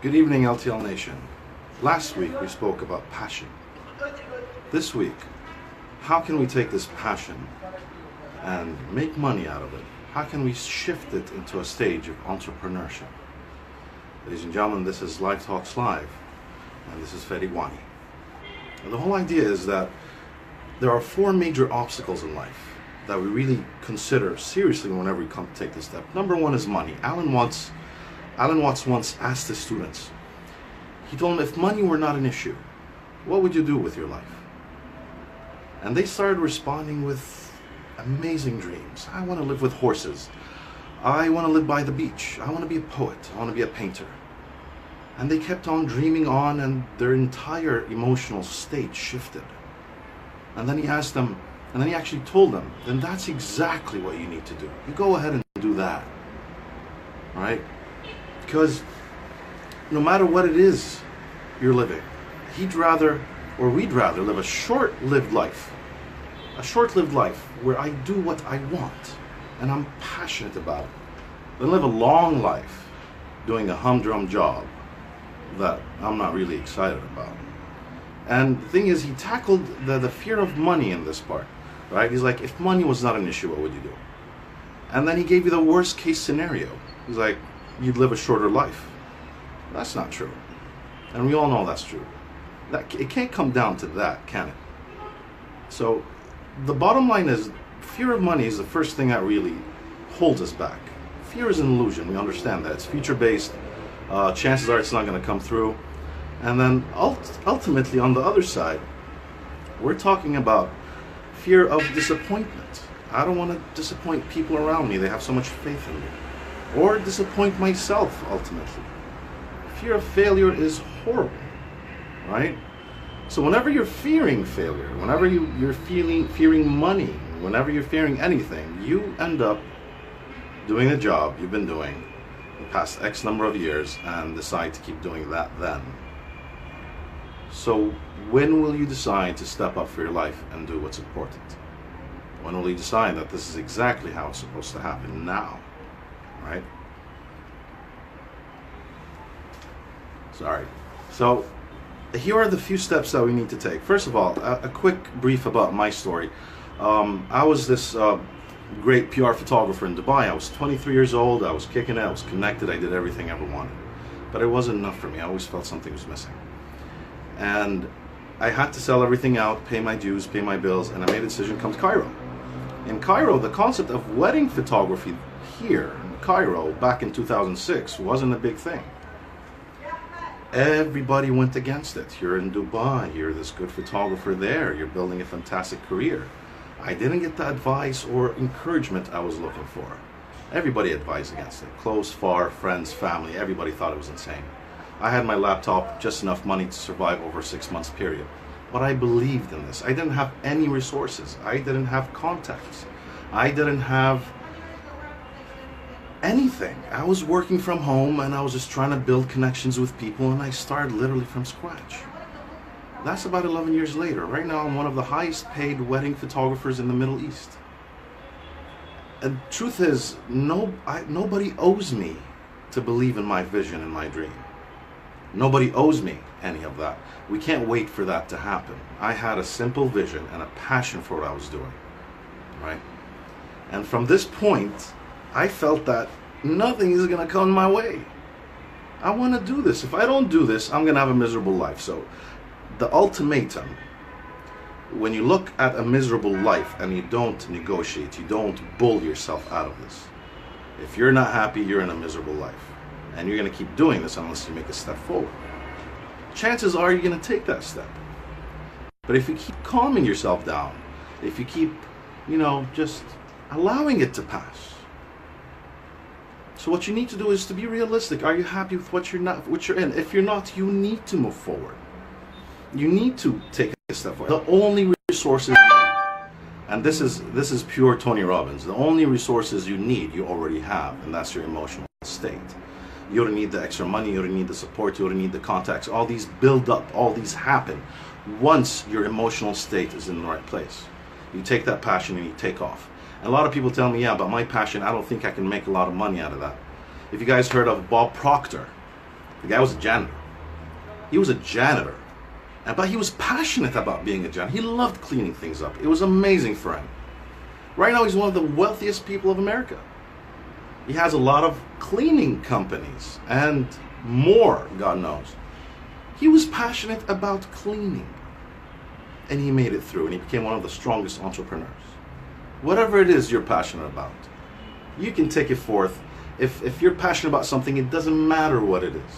Good evening, LTL Nation. Last week we spoke about passion. This week, how can we take this passion and make money out of it? How can we shift it into a stage of entrepreneurship? Ladies and gentlemen, this is Live Talks Live, and this is Fadi Gwanny. And the whole idea is that there are four major obstacles in life that we really consider seriously whenever we come to take this step. Number one is money. Alan Watts once asked his students, he told them, if money were not an issue, what would you do with your life? And they started responding with amazing dreams. I want to live with horses. I want to live by the beach. I want to be a poet. I want to be a painter. And they kept on dreaming on, and their entire emotional state shifted. And then he asked them, and then he actually told them, then that's exactly what you need to do. You go ahead and do that. All right? Because no matter what it is you're living, we'd rather live a short-lived life. A short-lived life where I do what I want and I'm passionate about it, than live a long life doing a humdrum job that I'm not really excited about. And the thing is, he tackled the fear of money in this part, right? He's like, if money was not an issue, what would you do? And then he gave you the worst case scenario. He's like, you'd live a shorter life. That's not true. And we all know that's true. It can't come down to that, can it? So the bottom line is, fear of money is the first thing that really holds us back. Fear is an illusion. We understand that. It's future-based. Chances are it's not going to come through. And then ultimately, on the other side, we're talking about fear of disappointment. I don't want to disappoint people around me. They have so much faith in me. Or disappoint myself, ultimately. Fear of failure is horrible, right? So whenever you're fearing failure, whenever you're fearing money, whenever you're fearing anything, you end up doing the job you've been doing the past X number of years and decide to keep doing that then. So when will you decide to step up for your life and do what's important? When will you decide that this is exactly how it's supposed to happen now? Right? Sorry. So here are the few steps that we need to take. First of all, a quick brief about my story. I was this great PR photographer in Dubai. I was 23 years old. I was kicking it. I was connected. I did everything I ever wanted. But it wasn't enough for me. I always felt something was missing. And I had to sell everything out, pay my dues, pay my bills, and I made a decision to come to Cairo. In Cairo, the concept of wedding photography here in Cairo back in 2006 wasn't a big thing. Everybody went against it. You're in Dubai, you're this good photographer there, you're building a fantastic career. I didn't get the advice or encouragement I was looking for. Everybody advised against it. Close, far, friends, family, everybody thought it was insane. I had my laptop, just enough money to survive over a 6 months period. But I believed in this. I didn't have any resources. I didn't have contacts. I didn't have anything. I was working from home and I was just trying to build connections with people, and I started literally from scratch. That's about 11 years later. Right now I'm one of the highest paid wedding photographers in the Middle East. And truth is, nobody owes me to believe in my vision and my dream. Nobody owes me any of that. We can't wait for that to happen. I had a simple vision and a passion for what I was doing, right? And from this point, I felt that nothing is going to come my way. I want to do this. If I don't do this, I'm going to have a miserable life. So the ultimatum, when you look at a miserable life and you don't negotiate, you don't bull yourself out of this. If you're not happy, you're in a miserable life. And you're going to keep doing this unless you make a step forward. Chances are you're going to take that step. But if you keep calming yourself down, if you keep, just allowing it to pass. So what you need to do is to be realistic. Are you happy with what you're in? If you're not, you need to move forward. You need to take a step forward. The only resources, and this is pure Tony Robbins, the only resources you need, you already have, and that's your emotional state. You don't need the extra money, you don't need the support, you don't need the contacts. All these build up, all these happen once your emotional state is in the right place. You take that passion and you take off. And a lot of people tell me, yeah, but my passion, I don't think I can make a lot of money out of that. If you guys heard of Bob Proctor, The guy was a janitor. He was a janitor. But he was passionate about being a janitor. He loved cleaning things up. It was amazing for him. Right now, he's one of the wealthiest people of America. He has a lot of cleaning companies and more, God knows. He was passionate about cleaning. And he made it through, and he became one of the strongest entrepreneurs. Whatever it is you're passionate about, you can take it forth. If you're passionate about something, it doesn't matter what it is.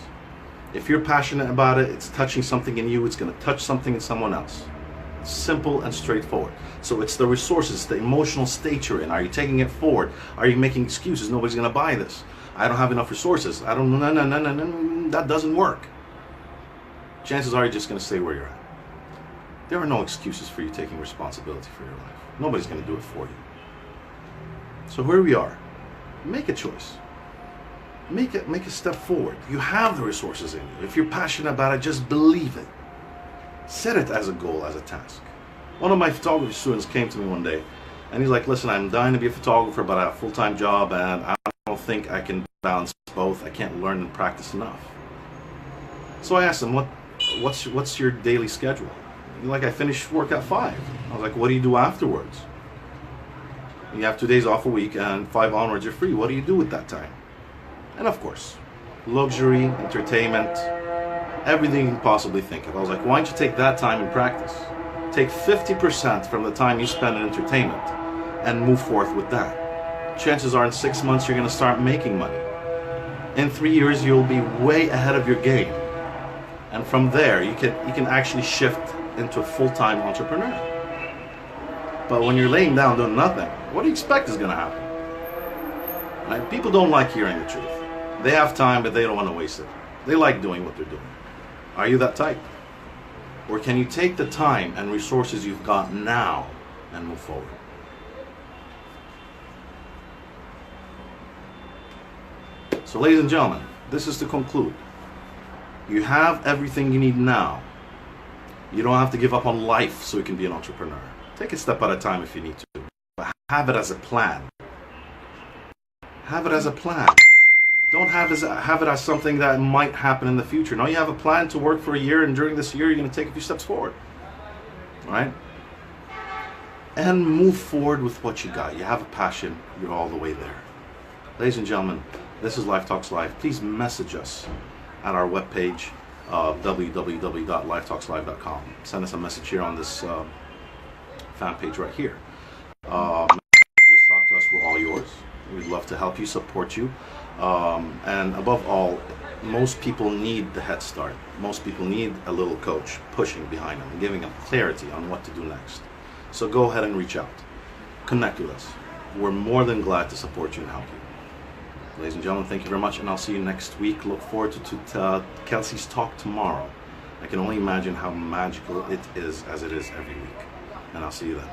If you're passionate about it, it's touching something in you, it's going to touch something in someone else. Simple and straightforward. So it's the resources, the emotional state you're in. Are you taking it forward? Are you making excuses? Nobody's going to buy this. I don't have enough resources. I don't, no, that doesn't work. Chances are you're just going to stay where you're at. There are no excuses for you taking responsibility for your life. Nobody's going to do it for you. So here we are. Make a choice. Make a step forward. You have the resources in you. If you're passionate about it, just believe it. Set it as a goal, as a task. One of my photography students came to me one day, and he's like, listen, I'm dying to be a photographer, but I have a full-time job, and I don't think I can balance both. I can't learn and practice enough. So I asked him, what's your daily schedule? He's like, I finish work at 5. I was like, what do you do afterwards? You have 2 days off a week, and 5 onwards you're free. What do you do with that time? And of course, luxury, entertainment, everything you can possibly think of. I was like, why don't you take that time and practice? Take 50% from the time you spend in entertainment and move forth with that. Chances are in 6 months you're going to start making money. In 3 years you'll be way ahead of your game. And from there you can actually shift into a full-time entrepreneur. But when you're laying down doing nothing, what do you expect is going to happen? Right? People don't like hearing the truth. They have time, but they don't want to waste it. They like doing what they're doing. Are you that type? Or can you take the time and resources you've got now and move forward? So ladies and gentlemen, this is to conclude. You have everything you need now. You don't have to give up on life so you can be an entrepreneur. Take a step at a time if you need to. But have it as a plan. Have it as a plan. Don't have it as something that might happen in the future. No, you have a plan to work for a year, and during this year you're going to take a few steps forward. All right? And move forward with what you got. You have a passion. You're all the way there. Ladies and gentlemen, this is Life Talks Live. Please message us at our webpage, www.lifetalkslive.com. Send us a message here on this fan page right here. Just talk to us. We're all yours. We'd love to help you, support you. And above all, most people need the head start. Most people need a little coach pushing behind them, giving them clarity on what to do next. So go ahead and reach out. Connect with us. We're more than glad to support you and help you. Ladies and gentlemen, thank you very much, and I'll see you next week. Look forward to Kelsey's talk tomorrow. I can only imagine how magical it is as it is every week. And I'll see you then.